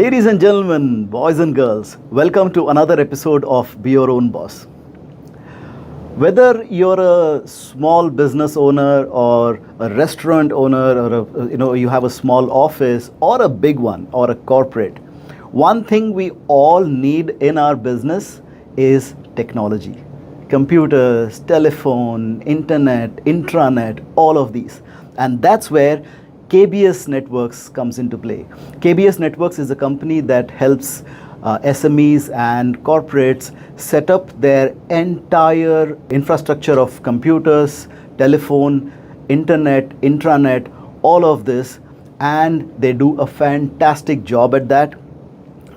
Ladies and gentlemen, boys and girls, welcome to another episode of Be Your Own Boss. Whether you're a small business owner or a restaurant owner or you have a small office or a big one or a corporate, one thing we all need in our business is technology. Computers, telephone, internet, intranet, all of these. And that's where KBS Networks comes into play. KBS Networks is a company that helps SMEs and corporates set up their entire infrastructure of computers, telephone, internet, intranet, all of this, and they do a fantastic job at that.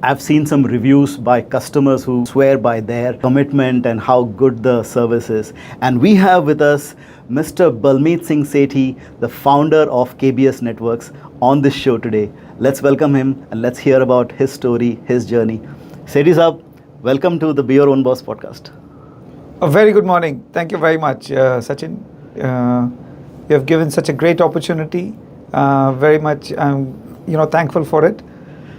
I've seen some reviews by customers who swear by their commitment and how good the service is. And we have with us Mr. Balmeet Sethi, the founder of KBS Networks, on this show today. Let's welcome him and let's hear about his story, his journey. Sethi Saab, welcome to the Be Your Own Boss podcast. A very good morning. Thank you very much, Sachin. You have given such a great opportunity. Very much, I'm thankful for it.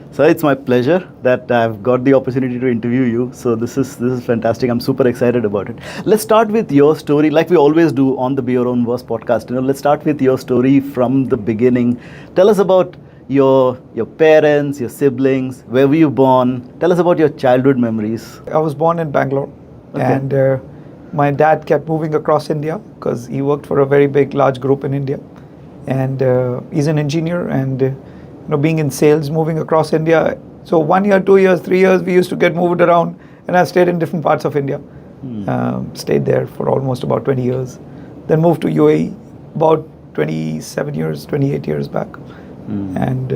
So it's my pleasure that I've got the opportunity to interview you. So this is fantastic. I'm super excited about it. Let's start with your story, like we always do on the Be Your Own Boss podcast. Let's start with your story from the beginning. Tell us about your parents, your siblings. Where were you born? Tell us about your childhood memories. I was born in Bangalore, and my dad kept moving across India because he worked for a very big, large group in India, and he's an engineer and. Being in sales, moving across India. So 1 year, 2 years, 3 years, we used to get moved around, and I stayed in different parts of India. Stayed there for almost about 20 years. Then moved to UAE about 27 years, 28 years back. And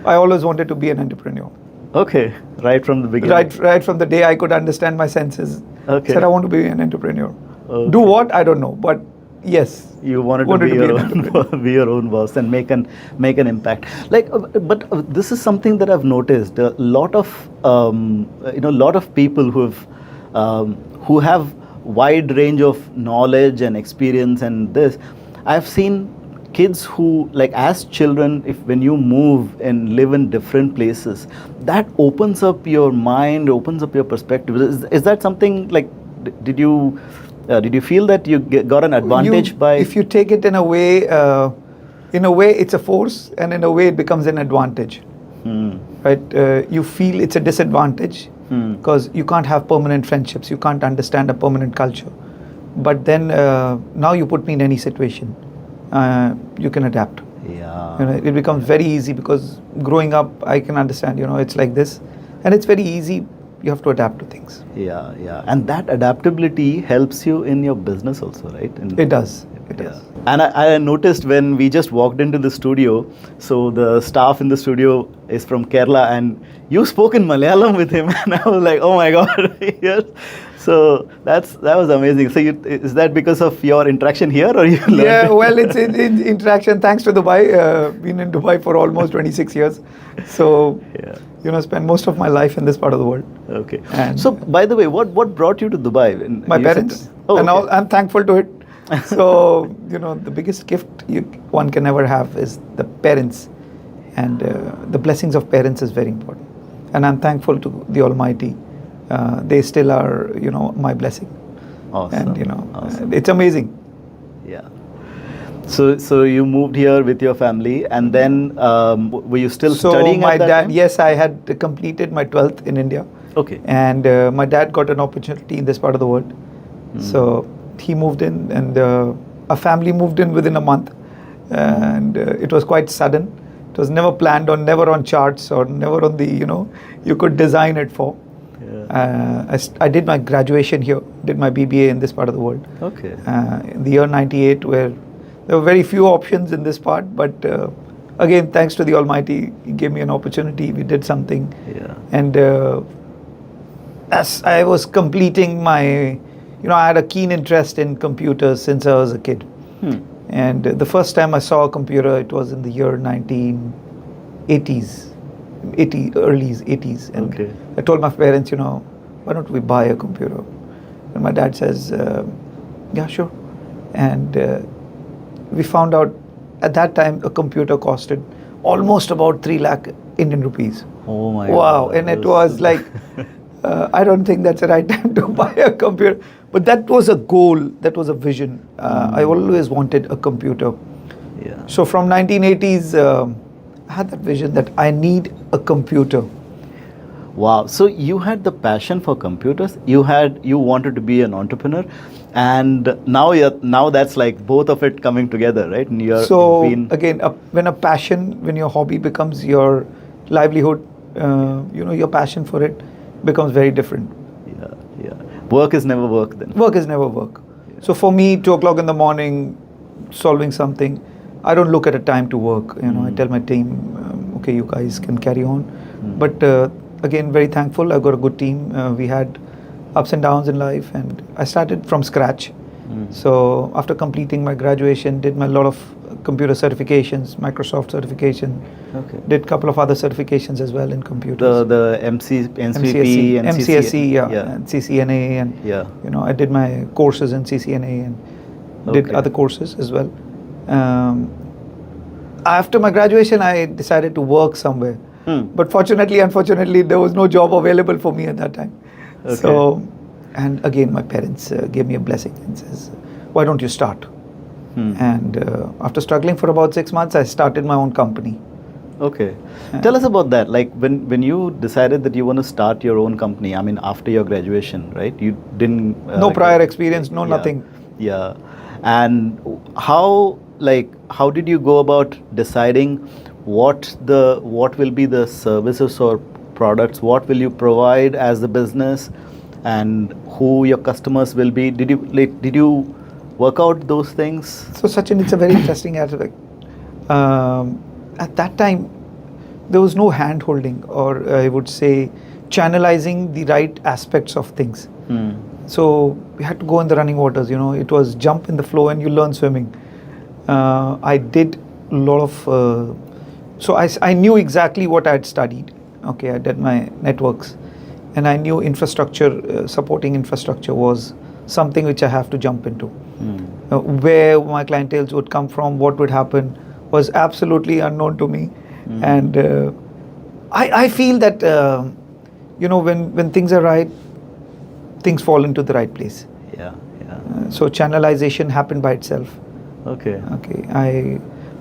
I always wanted to be an entrepreneur. Okay, right from the beginning. Right from the day I could understand my senses. Okay. Said I want to be an entrepreneur. Okay. Do what? I don't know, but yes. You wanted to be your own boss and make an impact. But this is something that I've noticed. A lot of people who have wide range of knowledge and experience and this. I've seen kids who, like, as children, when you move and live in different places, that opens up your mind, opens up your perspective. Is that something like? Did you feel that you got an advantage by? If you take it in a way it's a force, and in a way it becomes an advantage. Right? You feel it's a disadvantage because you can't have permanent friendships. You can't understand a permanent culture. But then now you put me in any situation, you can adapt. Yeah. It becomes very easy because growing up, I can understand. It's like this, and it's very easy. You have to adapt to things. Yeah. And that adaptability helps you in your business also, right? It does. It does. And I noticed when we just walked into the studio, so the staff in the studio is from Kerala, and you spoke in Malayalam with him, and I was like, oh my God. Yes. So that was amazing. So is that because of your interaction here, or you learned? Yeah, well, it's in interaction thanks to Dubai. Been in Dubai for almost 26 years. So, spent most of my life in this part of the world. Okay. And so, by the way, what brought you to Dubai? My parents. And I'm thankful to it. So, the biggest gift one can ever have is the parents. And the blessings of parents is very important. And I'm thankful to the Almighty. They still are, my blessing. Awesome. And, awesome. It's amazing. Yeah. So you moved here with your family, and then were you still studying my at that dad, time? Yes, I had completed my 12th in India. Okay. And my dad got an opportunity in this part of the world. So he moved in, and a family moved in within a month. And it was quite sudden. It was never planned or never on charts or never on the, you could design it for. Yeah. I did my graduation here, did my BBA in this part of the world. Okay. In the year 98, where there were very few options in this part, but again, thanks to the Almighty, He gave me an opportunity. We did something. Yeah. And as I was completing my, I had a keen interest in computers since I was a kid. And the first time I saw a computer, it was in the year 1980s. Early 80s. And I told my parents, why don't we buy a computer? And my dad says, yeah, sure. And we found out at that time a computer costed almost about 3 lakh Indian rupees. Oh my Wow. God. And it was like, I don't think that's the right time to buy a computer. But that was a goal, that was a vision. I always wanted a computer. Yeah. So from 1980s, I had that vision that I need a computer. Wow. So you had the passion for computers. You wanted to be an entrepreneur, and now that's like both of it coming together, right? And So you've been, again, when your hobby becomes your livelihood, your passion for it becomes very different. yeah, yeah. Work is never work then. Work is never work. So for me, 2 o'clock in the morning, solving something, I don't look at a time to work. I tell my team, okay, you guys can carry on. But again, very thankful. I got a good team. We had ups and downs in life, and I started from scratch. So after completing my graduation, did my lot of computer certifications, Microsoft certification. Okay. Did a couple of other certifications as well in computers. The NCP and MCSE, CCNA. and CCNA, and Yeah. I did my courses in CCNA and did Okay. other courses as well. After my graduation, I decided to work somewhere. But unfortunately, there was no job available for me at that time. Okay. So, and again, my parents gave me a blessing and says, "Why don't you start?" And after struggling for about 6 months, I started my own company. Okay. Tell us about that. Like when you decided that you want to start your own company, I mean, after your graduation, right? You didn't... No prior experience, no yeah, nothing. Yeah. And how did you go about deciding what will be the services or products, what will you provide as the business, and who your customers will be? Did you work out those things? So Sachin, it's a very interesting aspect. At that time, there was no hand holding, or I would say channelizing the right aspects of things. So we had to go in the running waters, it was jump in the flow and you learn swimming. I did a lot of, so I knew exactly what I had studied. Okay, I did my networks, and I knew infrastructure, supporting infrastructure was something which I have to jump into. Where my clientele would come from, what would happen, was absolutely unknown to me. And I feel that, when things are right, things fall into the right place. Yeah, yeah. So channelization happened by itself. Okay.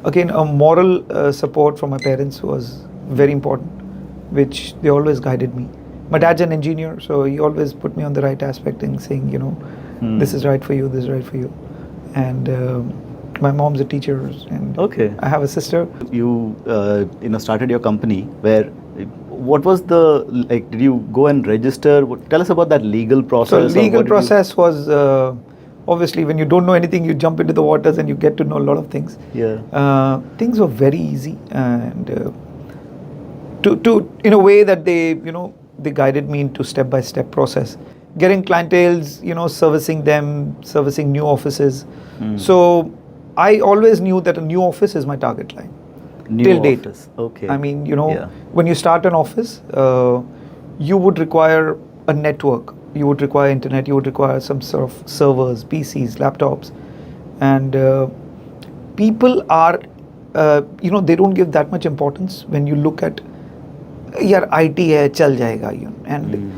Again, a moral support from my parents was very important, which they always guided me. My dad's an engineer, so he always put me on the right aspect and saying, this is right for you, this is right for you. And my mom's a teacher, and Okay. I have a sister. You started your company. What was the, did you go and register? Tell us about that legal process. So legal process was, obviously when you don't know anything, you jump into the waters and you get to know a lot of things. Yeah. Things were very easy, and to in a way that they guided me into step-by-step process. Getting clientels, servicing them, servicing new offices. So I always knew that a new office is my target line. Till date. Okay. I mean, Yeah. when you start an office, you would require a network, you would require internet, you would require some sort of servers, PCs, laptops, and people are, they don't give that much importance when you look at, yaar, IT hai, chal jayega, and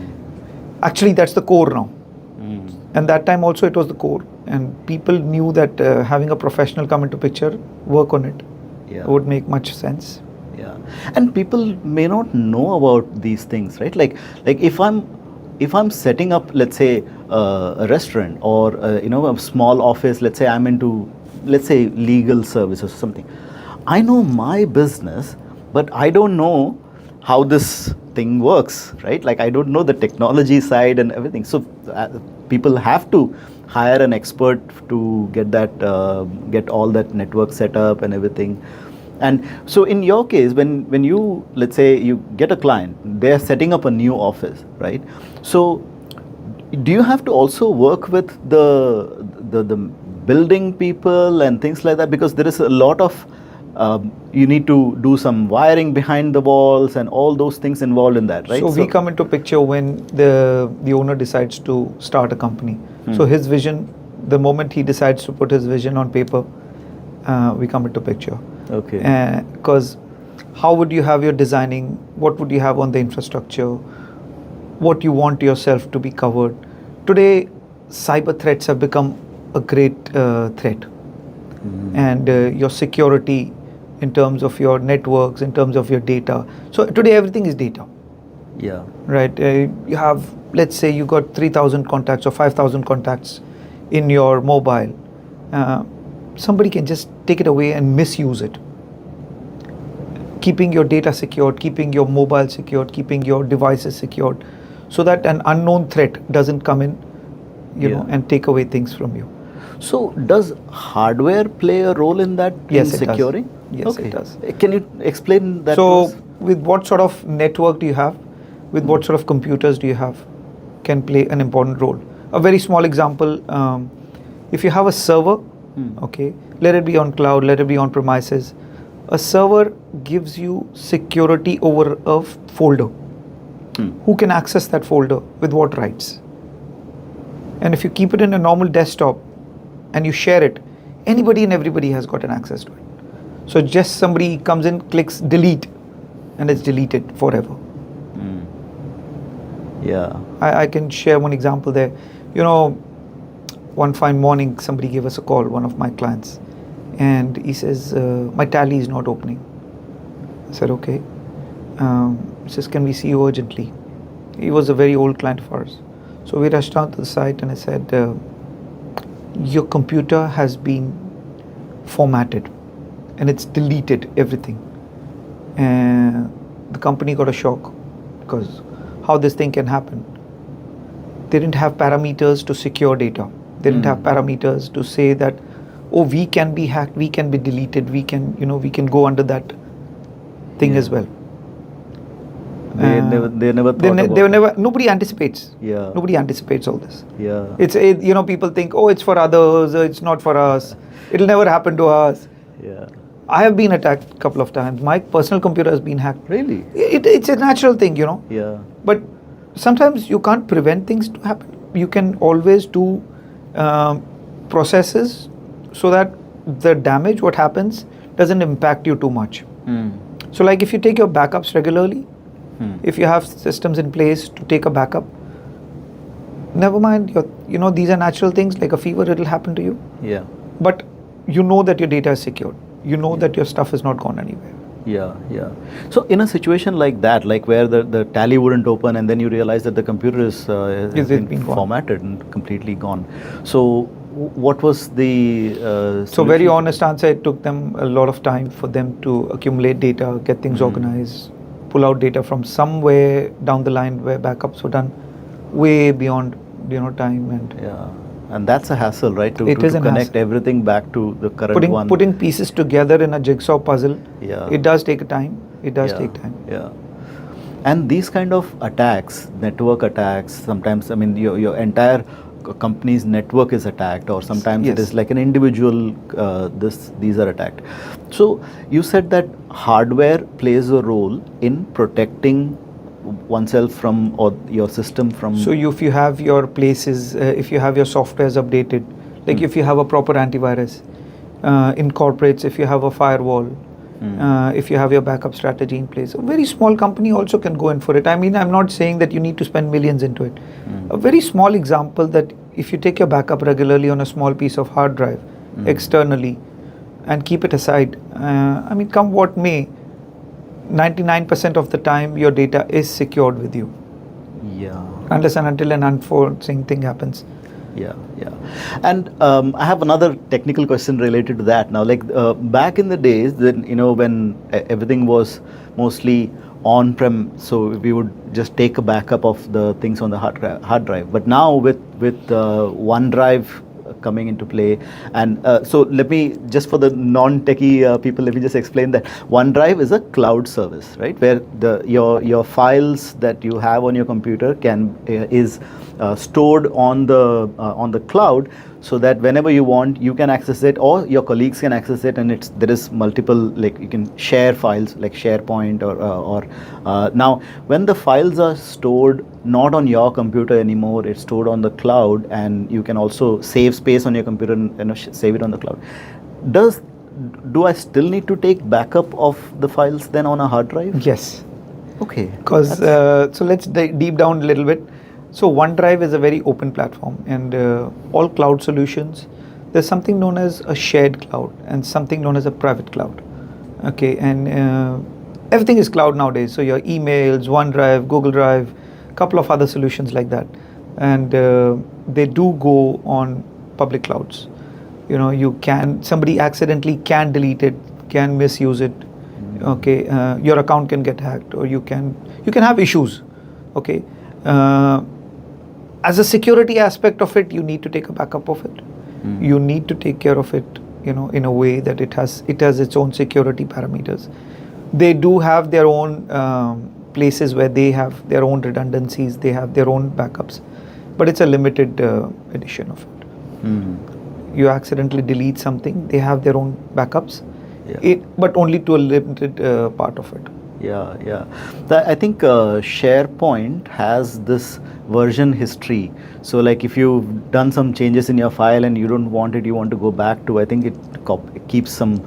actually that's the core now. And that time also it was the core, and people knew that having a professional come into picture, work on it, would make much sense. Yeah, and people may not know about these things, right? Like if I'm setting up, let's say, a restaurant or a small office. Let's say I'm into, let's say, legal services or something. I know my business, but I don't know how this thing works, right? Like I don't know the technology side and everything. So people have to hire an expert to get all that network set up and everything. And so in your case, when you, let's say you get a client, they're setting up a new office, right? So do you have to also work with the building people and things like that? Because there is a lot of you need to do some wiring behind the walls and all those things involved in that, right? So we come into picture when the owner decides to start a company. So his vision, the moment he decides to put his vision on paper, we come into picture. Okay. Because how would you have your designing, what would you have on the infrastructure, what you want yourself to be covered. Today, cyber threats have become a great threat. And your security in terms of your networks, in terms of your data. So today everything is data. Yeah. Right? You have, let's say you got 3,000 contacts or 5,000 contacts in your mobile. Somebody can just take it away and misuse it. Keeping your data secured, keeping your mobile secured, keeping your devices secured, so that an unknown threat doesn't come in, you know, and take away things from you. So does hardware play a role in that, Yes, in securing? Yes, Okay. it does. Can you explain that? So with what sort of network do you have, with what sort of computers do you have, can play an important role. A very small example, if you have a server, okay, let it be on cloud, let it be on premises, a server gives you security over a folder. Who can access that folder with what rights? And if you keep it in a normal desktop and you share it, anybody and everybody has got an access to it. So just somebody comes in, clicks delete, and it's deleted forever. Yeah. I can share one example there. You know, one fine morning, somebody gave us a call, one of my clients, and he says, my tally is not opening. I said, okay. He says, can we see you urgently? He was a very old client of ours. So we rushed down to the site and I said, your computer has been formatted and it's deleted everything. And the company got a shock because how this thing can happen. They didn't have parameters to secure data. They didn't have parameters to say that, oh, we can be hacked, we can be deleted, we can, you know, we can go under that thing as well. They never thought about they were never, nobody anticipates. Yeah. Nobody anticipates all this. Yeah. You know, people think, oh, it's for others, it's not for us. It'll never happen to us. Yeah. I have been attacked a couple of times. My personal computer has been hacked. Really? It's a natural thing, you know. Yeah. But sometimes you can't prevent things to happen. You can always do processes so that the damage, what happens, doesn't impact you too much. So like if you take your backups regularly, if you have systems in place to take a backup, never mind, you know, these are natural things, like a fever, it'll happen to you. Yeah. But you know that your data is secured. You know that your stuff is not gone anywhere. Yeah, yeah. So in a situation like that, like where the tally wouldn't open and then you realize that the computer has been formatted and completely gone. So what was the So very honest answer, it took them a lot of time for them to accumulate data, get things organized, pull out data from somewhere down the line where backups were done way beyond, you know, time. And yeah. And that's a hassle, right? To connect hassle. Everything back to the current one. Putting pieces together in a jigsaw puzzle, it does take time. It does take time. Yeah. And these kind of attacks, network attacks, sometimes, I mean, your entire company's network is attacked, or sometimes it is like an individual, these are attacked. So you said that hardware plays a role in protecting oneself from, or your system from. So if you have your places, if you have your softwares updated, like if you have a proper antivirus, in corporates, if you have a firewall, if you have your backup strategy in place, a very small company also can go in for it. I mean, I'm not saying that you need to spend millions into it. A very small example, that if you take your backup regularly on a small piece of hard drive externally and keep it aside, I mean, come what may, 99% of the time your data is secured with you. Yeah. Unless and until an unforeseen thing happens. Yeah, yeah. And I have another technical question related to that now. Like back in the days, then, you know, when everything was mostly on-prem, so we would just take a backup of the things on the hard drive. But now with OneDrive coming into play, and so let me, just for the non-techie people, let me just explain that OneDrive is a cloud service, right, where your files that you have on your computer is stored on the cloud, so that whenever you want, you can access it, or your colleagues can access it, and there is multiple, like you can share files like SharePoint or now when the files are stored not on your computer anymore, it's stored on the cloud, and you can also save space on your computer and save it on the cloud. Does do I still need to take backup of the files then on a hard drive? Yes. Okay. Because so let's deep down a little bit. So OneDrive is a very open platform, and all cloud solutions, there's something known as a shared cloud and something known as a private cloud. Okay, and everything is cloud nowadays. So your emails, OneDrive, Google Drive, a couple of other solutions like that, and they do go on public clouds. You know, somebody accidentally can delete it, can misuse it. Okay, your account can get hacked, or you can have issues. Okay, as a security aspect of it, you need to take a backup of it. You need to take care of it, you know, in a way that it has its own security parameters. They do have their own places where they have their own redundancies, they have their own backups, but it's a limited edition of it. You accidentally delete something, they have their own backups, but only to a limited part of it. Yeah. I think SharePoint has this version history. So like if you've done some changes in your file and you don't want it, you want to go back to, I think it keeps some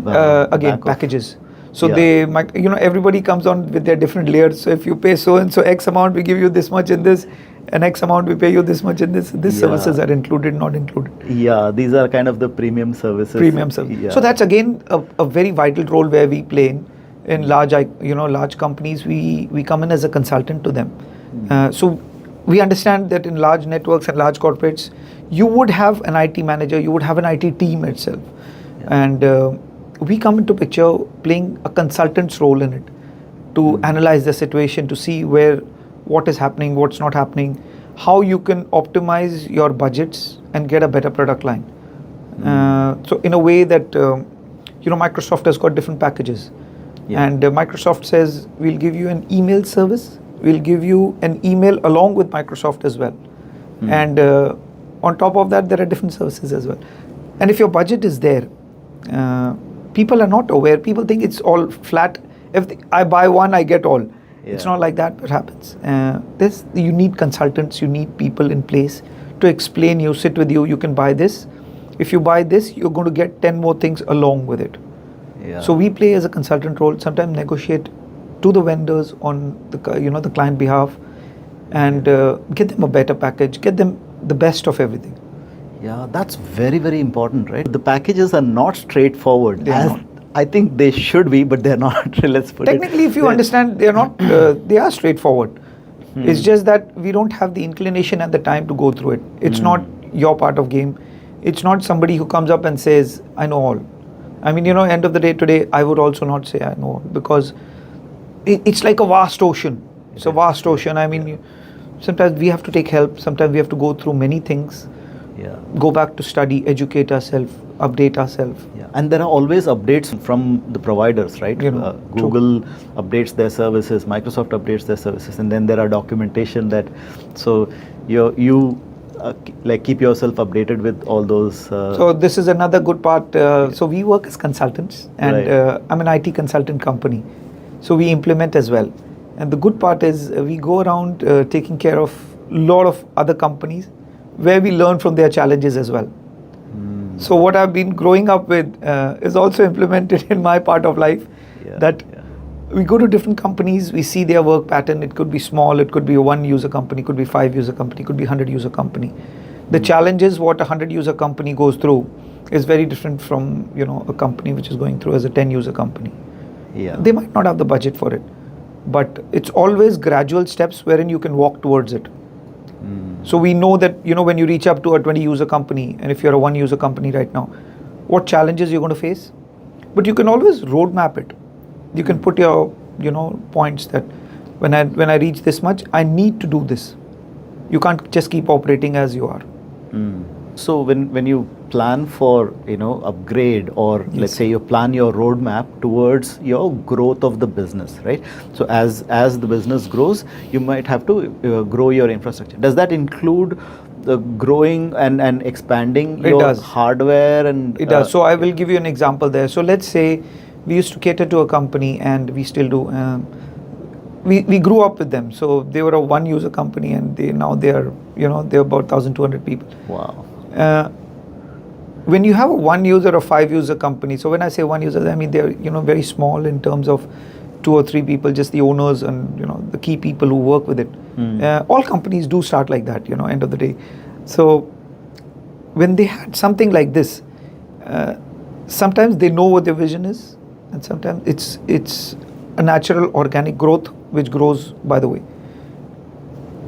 again packages. So they might, you know, everybody comes on with their different layers. So if you pay so and so X amount, we give you this much in this, and X amount we pay you this much in this. These services are included, not included. Yeah, these are kind of the premium services. Premium service. Yeah. So that's again a very vital role where we play in large companies. We come in as a consultant to them. So we understand that in large networks and large corporates, you would have an IT manager, you would have an IT team itself, and we come into picture playing a consultant's role in it to analyze the situation, to see what is happening, what's not happening, how you can optimize your budgets and get a better product line. So in a way that Microsoft has got different packages, and Microsoft says we'll give you an email service, we'll give you an email along with Microsoft as well, and on top of that there are different services as well. And if your budget is there, people are not aware. People think it's all flat. If I buy one, I get all. It's not like that. What happens? You need consultants. You need people in place to explain you, sit with you. You can buy this. If you buy this, you're going to get 10 more things along with it. So we play as a consultant role. Sometimes negotiate to the vendors on the client behalf, and get them a better package. Get them the best of everything. Yeah, that's very, very important, right? The packages are not straightforward. They are not. I think they should be, but they're not. Let's put Technically, if you understand, they're not. They are straightforward. It's just that we don't have the inclination at the time to go through it. It's not your part of game. It's not somebody who comes up and says, "I know all." I mean, end of the day today, I would also not say I know all, because it's like a vast ocean. It's a vast ocean. I mean, sometimes we have to take help. Sometimes we have to go through many things. Go back to study, educate ourselves, update ourselves. And there are always updates from the providers, right? Google updates their services, Microsoft updates their services, and then there are documentation that, so you keep yourself updated with all those. So this is another good part. So we work as consultants, and I'm an IT consultant company. So we implement as well. And the good part is we go around taking care of a lot of other companies where we learn from their challenges as well. So what I've been growing up with is also implemented in my part of life, that we go to different companies, we see their work pattern. It could be small, it could be a 1 user company, could be 5 user company, could be 100 user company. The challenges what a 100 user company goes through is very different from a company which is going through as a 10 user company. They might not have the budget for it, but it's always gradual steps wherein you can walk towards it. So we know that when you reach up to a 20 user company, and if you're a 1 user company right now, what challenges you're going to face. But you can always roadmap it. You can put your points that when I reach this much, I need to do this. You can't just keep operating as you are. So when you plan for upgrade, or let's say you plan your roadmap towards your growth of the business, right? So as the business grows, you might have to grow your infrastructure. Does that include growing and expanding your hardware? And it does. So I will give you an example there. So let's say we used to cater to a company, and we still do. We grew up with them. So they were a 1 user company, and they're about 1,200 people. Wow. when you have a 1 user or 5 user company, so when I say 1 user, I mean they're very small in terms of 2 or 3 people, just the owners and the key people who work with it. All companies do start like that, end of the day. So when they had something like this, sometimes they know what their vision is, and sometimes it's a natural organic growth which grows by the way.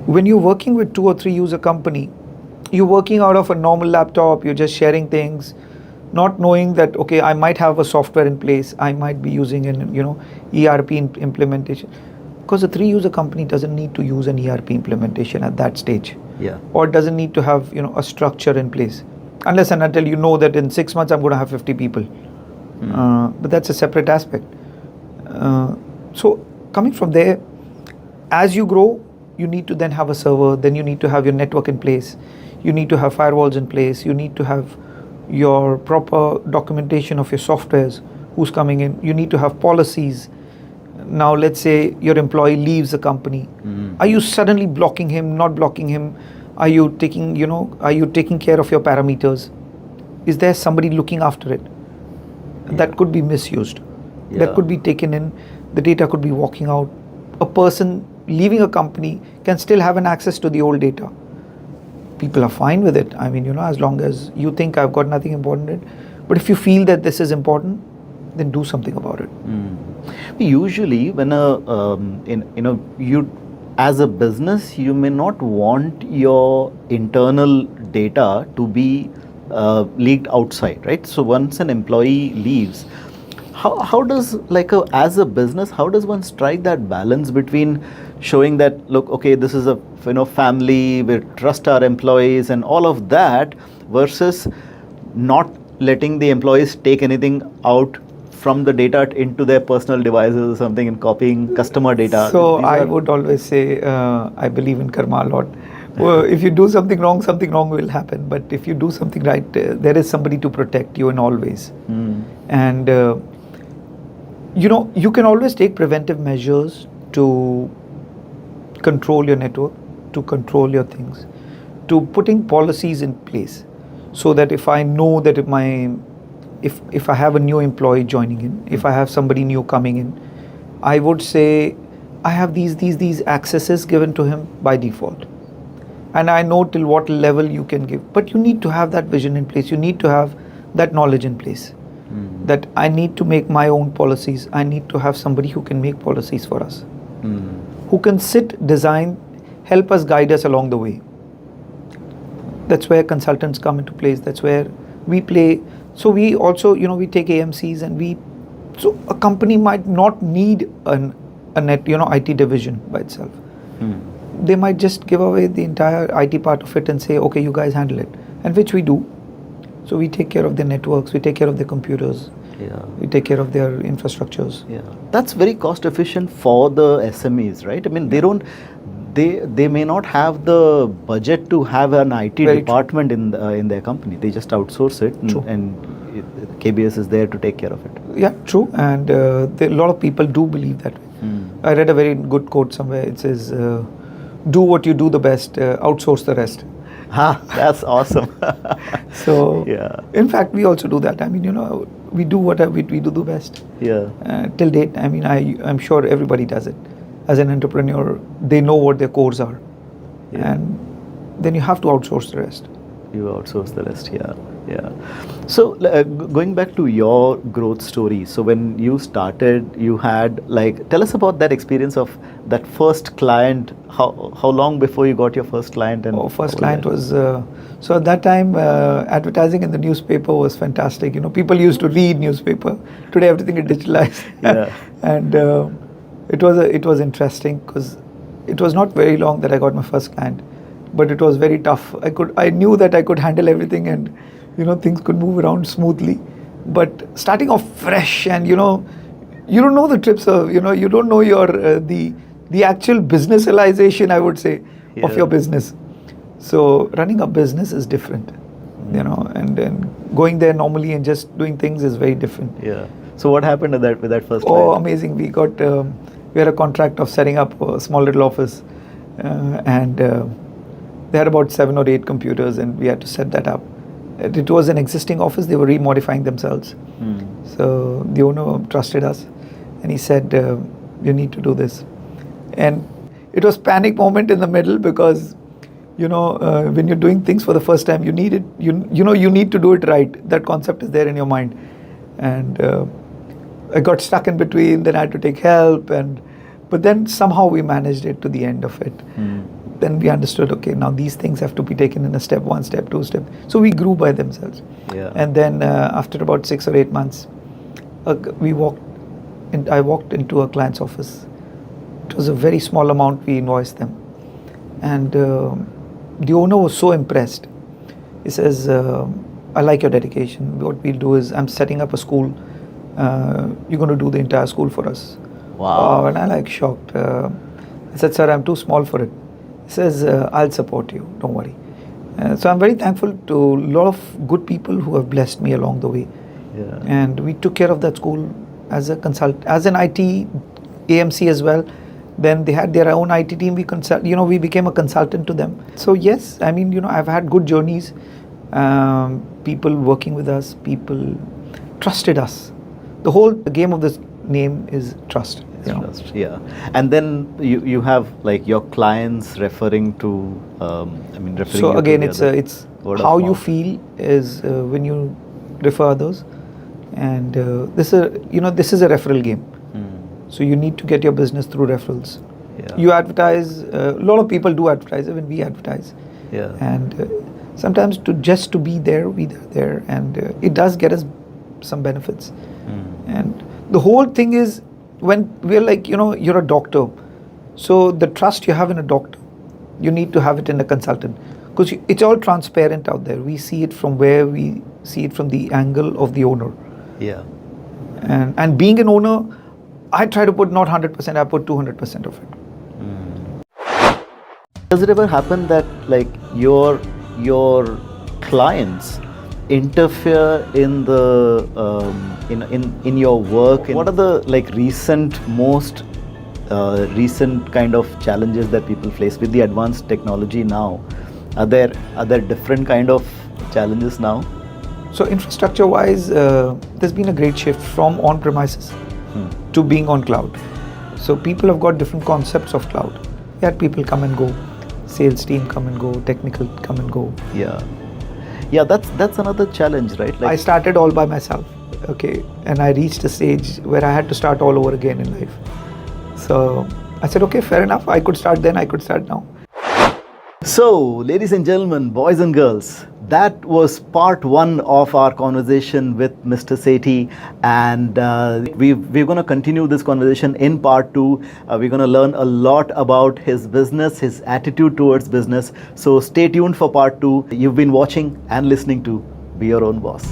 When you're working with 2 or 3 user company, you're working out of a normal laptop, you're just sharing things, not knowing that, okay, I might have a software in place, I might be using an ERP implementation. Because a 3 user company doesn't need to use an ERP implementation at that stage. Yeah. Or doesn't need to have a structure in place. Unless and until you know that in 6 months I'm going to have 50 people. But that's a separate aspect. So coming from there, as you grow, you need to then have a server, then you need to have your network in place, you need to have firewalls in place, you need to have your proper documentation of your softwares, who's coming in, you need to have policies. Now let's say your employee leaves the company. Are you suddenly blocking him, not blocking him? Are you taking care of your parameters? Is there somebody looking after it? That could be misused. That could be taken in, the data could be walking out. A person leaving a company can still have an access to the old data. People are fine with it. I mean, as long as you think I've got nothing important in it. But if you feel that this is important, then do something about it. Usually, when you as a business, you may not want your internal data to be leaked outside, right? So once an employee leaves, how does as a business, how does one strike that balance between showing that, look, okay, this is a family, we trust our employees and all of that, versus not letting the employees take anything out from the data into their personal devices or something and copying customer data? So I would always say I believe in karma a lot. Well, if you do something wrong will happen. But if you do something right, there is somebody to protect you in all ways. And you can always take preventive measures to control your network, to control your things, to putting policies in place, so that if I know that if I have a new employee joining in, if I have somebody new coming in, I would say I have these accesses given to him by default. And I know till what level you can give. But you need to have that vision in place. You need to have that knowledge in place. That I need to make my own policies. I need to have somebody who can make policies for us. Who can sit, design, help us, guide us along the way. That's where consultants come into place. That's where we play. So we also, we take AMCs and so a company might not need a IT division by itself. They might just give away the entire IT part of it and say, okay, you guys handle it. And which we do. So we take care of their networks, we take care of their computers, we take care of their infrastructures. That's very cost efficient for the SMEs, right? I mean, they may not have the budget to have an IT department in their company. They just outsource it, and KBS is there to take care of it. Yeah, true. And a lot of people do believe that way. I read a very good quote somewhere. It says, do what you do the best, outsource the rest. That's awesome. So, in fact, we also do that. I mean, we do whatever we do the best. Till date, I mean, I'm sure everybody does it. As an entrepreneur, they know what their cores are. And then you have to outsource the rest. You outsource the rest, So going back to your growth story, so when you started, you had tell us about that experience of that first client. How long before you got your first client? And first client was so at that time advertising in the newspaper was fantastic. People used to read newspaper. Today everything is digitalized. And it was interesting because it was not very long that I got my first client, but it was very tough. I knew that I could handle everything and things could move around smoothly. But starting off fresh and you don't know the trips of you don't know your the actual businessalization, I would say, of your business. So running a business is different, and then going there normally and just doing things is very different. So what happened with that first client? Oh, amazing! We had a contract of setting up a small little office, and they had about 7 or 8 computers, and we had to set that up. It was an existing office. They were remodifying themselves. So the owner trusted us, and he said, "You need to do this." And it was panic moment in the middle because, when you're doing things for the first time, you need it. You need to do it right. That concept is there in your mind, and I got stuck in between. Then I had to take help, but then somehow we managed it to the end of it. Then we understood, okay, now these things have to be taken in a step, 1 step, 2 step. So we grew by themselves. Yeah. And then after about 6 or 8 months, I walked into a client's office. It was a very small amount we invoiced them. And the owner was so impressed. He says, I like your dedication. What we'll do is, I'm setting up a school. You're going to do the entire school for us. Wow. And I shocked. I said, sir, I'm too small for it. He says, I'll support you, don't worry. So I'm very thankful to a lot of good people who have blessed me along the way. Yeah. And we took care of that school as an IT AMC as well. Then they had their own IT team. We became a consultant to them. So yes, I've had good journeys. People working with us, people trusted us. The whole game of this name is trust. Trust, yeah. And then you have your clients referring to, referring. So you again, to it's how you feel is when you refer others, and this is a referral game. So you need to get your business through referrals. Yeah. You advertise. A lot of people do advertise. Even we advertise. Yeah. And sometimes to be there, and it does get us some benefits. And the whole thing is, when we're you're a doctor, so the trust you have in a doctor, you need to have it in a consultant, because it's all transparent out there. We see it from the angle of the owner. Yeah. And being an owner, I try to put not 100%, I put 200% of it. Does it ever happen that your clients interfere in the in your work? What are the most recent kind of challenges that people face with the advanced technology now? Are there different kind of challenges now? So infrastructure wise, there's been a great shift from on-premises to being on cloud. So people have got different concepts of cloud. We had people come and go, sales team come and go, technical come and go. Yeah, that's another challenge, right? I started all by myself, okay, and I reached a stage where I had to start all over again in life. So I said, okay, fair enough. I could start then, I could start now. So, ladies and gentlemen, boys and girls, that was part 1 of our conversation with Mr. Sethi, and we're going to continue this conversation in part 2. We're going to learn a lot about his business, his attitude towards business. So stay tuned for part 2. You've been watching and listening to Be Your Own Boss.